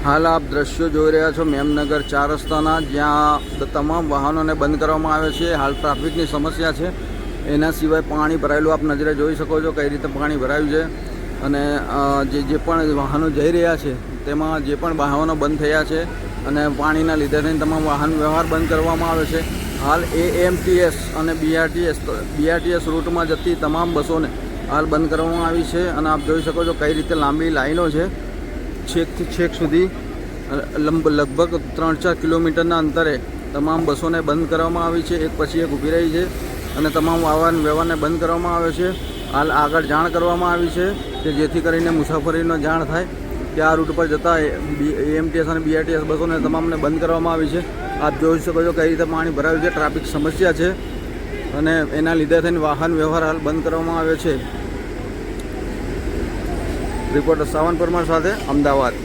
हाल आप दृश्यो જોઈ રહ્યા છો મેમનગર 4 રસ્તાના, જ્યાં તમામ વાહનોને બંધ કરવામાં આવે છે। હાલ ટ્રાફિકની સમસ્યા છે, એના સિવાય પાણી ભરાયેલું આપ નજરે જોઈ શકો છો કઈ રીતે પાણી ભરાયું છે। અને જે પણ વાહનો જઈ રહ્યા છે તેમાં જે પણ વાહનો બંધ થયા છે અને પાણીના લીધે થઈને તમામ વાહન વ્યવહાર બંધ કરવામાં આવે છે। હાલ AMTS અને BRTS રૂટમાં જતી તમામ બસોને હાલ બંધ કરવામાં આવી છે અને આપ જોઈ શકો છો કઈ રીતે લાંબી લાઈનો છે। છેકથી છેક સુધી લગભગ 3-4 કિલોમીટરના અંતરે તમામ બસોને બંધ કરવામાં આવી છે, એક પછી એક ઊભી રહી છે અને તમામ વાહન વ્યવહારને બંધ કરવામાં આવે છે। હાલ આગળ જાણ કરવામાં આવી છે કે જેથી કરીને મુસાફરીનો જાણ થાય કે આ રૂટ પર જતા AMTS અને BRTS બસોને તમામને બંધ કરવામાં આવી છે। આપ જોઈ શકો છો કઈ રીતે પાણી ભરાયું છે, ટ્રાફિક સમસ્યા છે અને એના લીધે થઈને વાહન વ્યવહાર હાલ બંધ કરવામાં આવ્યો છે। રિપોર્ટર સાવન પરમાર સાથે, અમદાવાદ।